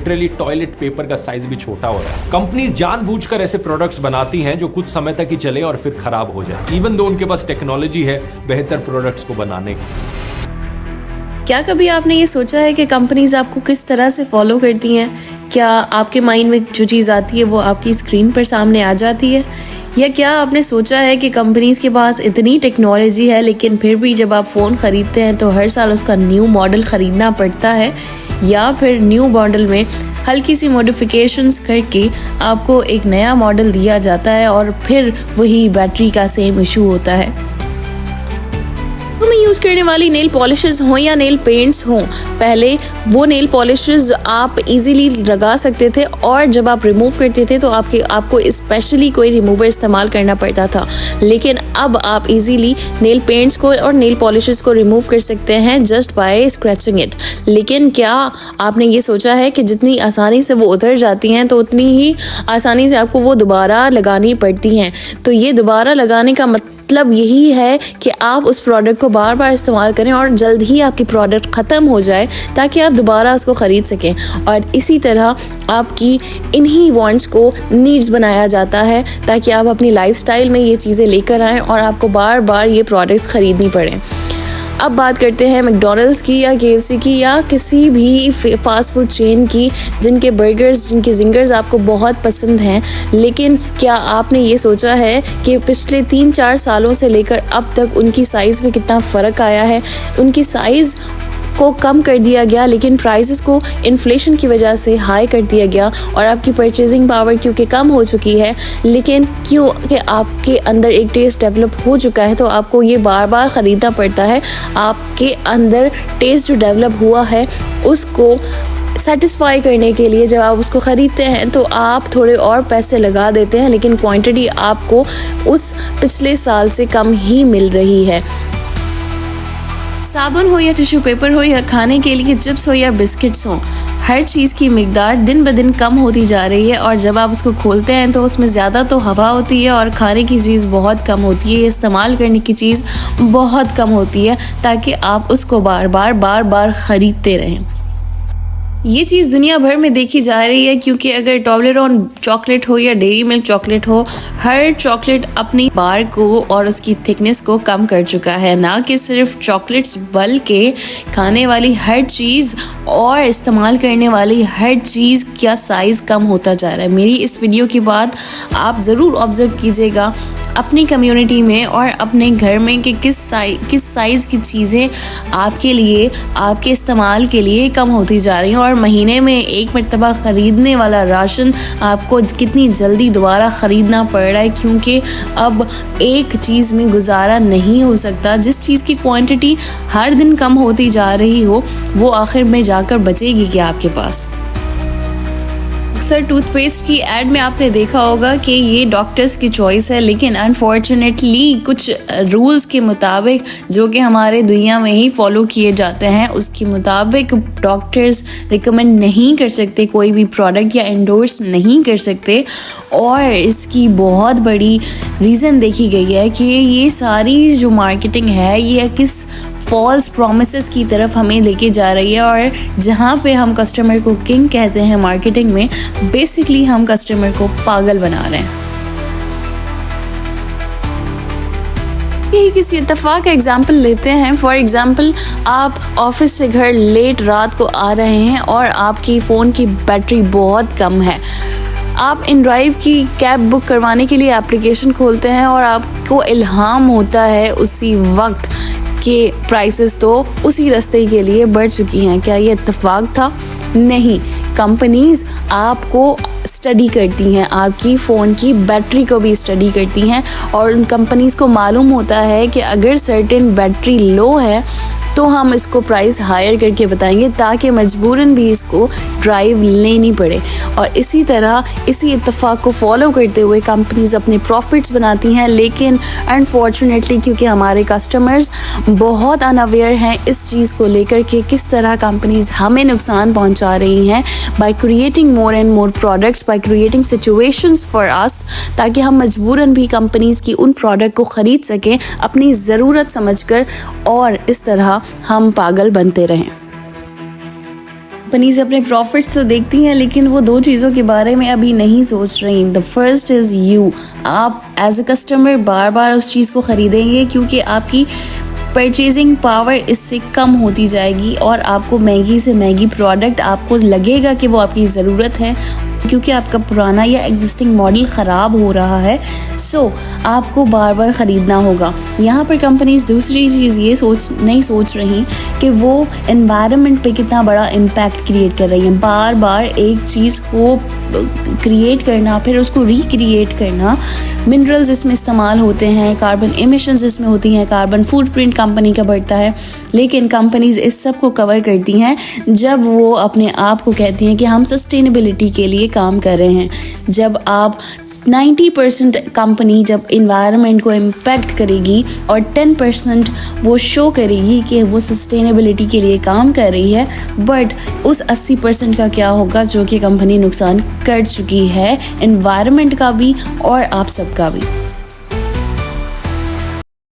Literally toilet paper का size भी छोटा हो रहा है। कंपनीज जानबूझकर ऐसे प्रोडक्ट्स बनाती हैं जो कुछ समय तक ही चले और फिर खराब हो जाए, इवन दो उनके पास टेक्नोलॉजी है बेहतर प्रोडक्ट्स को बनाने की। क्या कभी आपने ये सोचा है कि कंपनीज आपको किस तरह से फॉलो करती हैं? क्या आपके माइंड में जो चीज़ आती है वो आपकी स्क्रीन पर सामने आ जाती है? या क्या आपने सोचा है कि कंपनीज के पास इतनी टेक्नोलॉजी है लेकिन फिर भी जब आप फ़ोन ख़रीदते हैं तो हर साल उसका न्यू मॉडल ख़रीदना पड़ता है, या फिर न्यू मॉडल में हल्की सी मॉडिफिकेशंस करके आपको एक नया मॉडल दिया जाता है और फिर वही बैटरी का सेम इशू होता है? तो मैं यूज़ करने वाली नेल पॉलिशेस हों या नेल पेंट्स हों, पहले वो नेल पॉलिशेस आप इजीली लगा सकते थे और जब आप रिमूव करते थे तो आपको स्पेशली कोई रिमूवर इस्तेमाल करना पड़ता था, लेकिन अब आप इजीली नेल पेंट्स को और नेल पॉलिशेस को रिमूव कर सकते हैं जस्ट बाय स्क्रैचिंग इट। लेकिन क्या आपने ये सोचा है कि जितनी आसानी से वो उतर जाती हैं तो उतनी ही आसानी से आपको वो दोबारा लगानी पड़ती हैं? तो ये दोबारा लगाने का मतलब यही है कि आप उस प्रोडक्ट को बार बार इस्तेमाल करें और जल्द ही आपकी प्रोडक्ट ख़त्म हो जाए ताकि आप दोबारा उसको ख़रीद सकें। और इसी तरह आपकी इन्हीं वांट्स को नीड्स बनाया जाता है ताकि आप अपनी लाइफस्टाइल में ये चीज़ें लेकर आएँ और आपको बार बार ये प्रोडक्ट्स ख़रीदनी पड़ें। अब बात करते हैं मैकडॉनल्ड्स की या KFC की या किसी भी फास्ट फूड चेन की जिनके बर्गर्स, जिनके जिंगर्स आपको बहुत पसंद हैं, लेकिन क्या आपने ये सोचा है कि पिछले 3-4 सालों से लेकर अब तक उनकी साइज़ में कितना फ़र्क आया है? उनकी साइज़ को कम कर दिया गया लेकिन प्राइसेस को इन्फ्लेशन की वजह से हाई कर दिया गया और आपकी परचेजिंग पावर क्योंकि कम हो चुकी है, लेकिन क्योंकि आपके अंदर एक टेस्ट डेवलप हो चुका है तो आपको ये बार बार ख़रीदना पड़ता है। आपके अंदर टेस्ट जो डेवलप हुआ है उसको सेटिस्फाई करने के लिए जब आप उसको ख़रीदते हैं तो आप थोड़े और पैसे लगा देते हैं, लेकिन क्वांटिटी आपको उस पिछले साल से कम ही मिल रही है। साबुन हो या टिश्यू पेपर हो या खाने के लिए चिप्स हो या बिस्किट्स हो, हर चीज़ की मिकदार दिन ब दिन कम होती जा रही है और जब आप उसको खोलते हैं तो उसमें ज़्यादा तो हवा होती है और खाने की चीज़ बहुत कम होती है, इस्तेमाल करने की चीज़ बहुत कम होती है ताकि आप उसको बार बार ख़रीदते रहें। ये चीज़ दुनिया भर में देखी जा रही है क्योंकि अगर टॉबलेरोन चॉकलेट हो या डेयरी मिल्क चॉकलेट हो, हर चॉकलेट अपनी बार को और उसकी थिकनेस को कम कर चुका है। ना कि सिर्फ चॉकलेट्स बल्कि खाने वाली हर चीज़ और इस्तेमाल करने वाली हर चीज़ का साइज़ कम होता जा रहा है। मेरी इस वीडियो की बात आप ज़रूर ऑब्जर्व कीजिएगा अपनी कम्युनिटी में और अपने घर में कि किस साइज़ की चीज़ें आपके लिए, आपके इस्तेमाल के लिए कम होती जा रही हैं और महीने में एक मरतबा ख़रीदने वाला राशन आपको कितनी जल्दी दोबारा ख़रीदना पड़ रहा है क्योंकि अब एक चीज़ में गुजारा नहीं हो सकता। जिस चीज़ की क्वांटिटी हर दिन कम होती जा रही हो वो आखिर में जाकर बचेगी क्या आपके पास? अक्सर टूथपेस्ट की ऐड में आपने देखा होगा कि ये डॉक्टर्स की चॉइस है, लेकिन अनफॉर्चुनेटली कुछ रूल्स के मुताबिक जो कि हमारे दुनिया में ही फॉलो किए जाते हैं उसके मुताबिक डॉक्टर्स रिकमेंड नहीं कर सकते कोई भी प्रोडक्ट या एंडोर्स नहीं कर सकते। और इसकी बहुत बड़ी रीज़न देखी गई है कि ये सारी जो मार्केटिंग है ये किस फॉल्स प्रॉमिसेस की तरफ हमें लेके जा रही है और जहाँ पे हम कस्टमर को किंग कहते हैं मार्केटिंग में, बेसिकली हम कस्टमर को पागल बना रहे हैं। यही किसी इत्तेफाक का एग्जाम्पल लेते हैं। फॉर एग्जाम्पल, आप ऑफिस से घर लेट रात को आ रहे हैं और आपकी फ़ोन की बैटरी बहुत कम है। आप इन ड्राइव की कैब बुक करवाने के लिए एप्लीकेशन खोलते हैं और आपको इल्हाम होता है उसी वक्त कि प्राइसेस तो उसी रास्ते के लिए बढ़ चुकी हैं। क्या ये इत्तेफाक था? नहीं, कंपनीज आपको स्टडी करती हैं, आपकी फ़ोन की बैटरी को भी स्टडी करती हैं और उन कंपनीज़ को मालूम होता है कि अगर सर्टेन बैटरी लो है तो हम इसको प्राइस हायर करके बताएंगे ताकि मजबूरन भी इसको ड्राइव लेनी पड़े। और इसी तरह इसी इत्तेफाक को फॉलो करते हुए कंपनीज अपने प्रॉफिट्स बनाती हैं, लेकिन अनफॉर्चुनेटली क्योंकि हमारे कस्टमर्स बहुत अनअवेयर हैं इस चीज़ को लेकर कि किस तरह कंपनीज हमें नुकसान पहुंचा रही हैं by creating more and more products, by creating situations for us, ताकि हम मजबूरन भी कंपनीज की उन प्रोडक्ट को ख़रीद सकें अपनी ज़रूरत समझकर और इस तरह हम पागल बनते रहें। कंपनीज अपने प्रॉफिट्स तो देखती हैं, लेकिन वो दो चीज़ों के बारे में अभी नहीं सोच रही। The first is you. आप एज अ कस्टमर बार बार उस चीज़ को ख़रीदेंगे क्योंकि आपकी परचेजिंग पावर इससे कम होती जाएगी और आपको महंगी से महंगी प्रोडक्ट आपको लगेगा कि वो आपकी ज़रूरत है, क्योंकि आपका पुराना या एग्जिस्टिंग मॉडल ख़राब हो रहा है। सो आपको बार बार ख़रीदना होगा। यहाँ पर कंपनीज दूसरी चीज़ ये नहीं सोच रही कि वो एनवायरनमेंट पे कितना बड़ा इम्पैक्ट क्रिएट कर रही हैं। बार बार एक चीज़ को क्रिएट करना, फिर उसको रिक्रिएट करना, मिनरल्स इसमें इस्तेमाल होते हैं, कार्बन एमिशंस इसमें होती हैं, कार्बन फुटप्रिंट कंपनी का बढ़ता है। लेकिन कंपनीज इस सब को कवर करती हैं जब वो अपने आप को कहती हैं कि हम सस्टेनेबिलिटी के लिए काम कर रहे हैं। जब आप 90% कंपनी जब इन्वायरमेंट को इम्पैक्ट करेगी और 10% वो शो करेगी कि वो सस्टेनेबिलिटी के लिए काम कर रही है, बट उस 80% का क्या होगा जो कि कंपनी नुकसान कर चुकी है, इन्वायरमेंट का भी और आप सबका भी।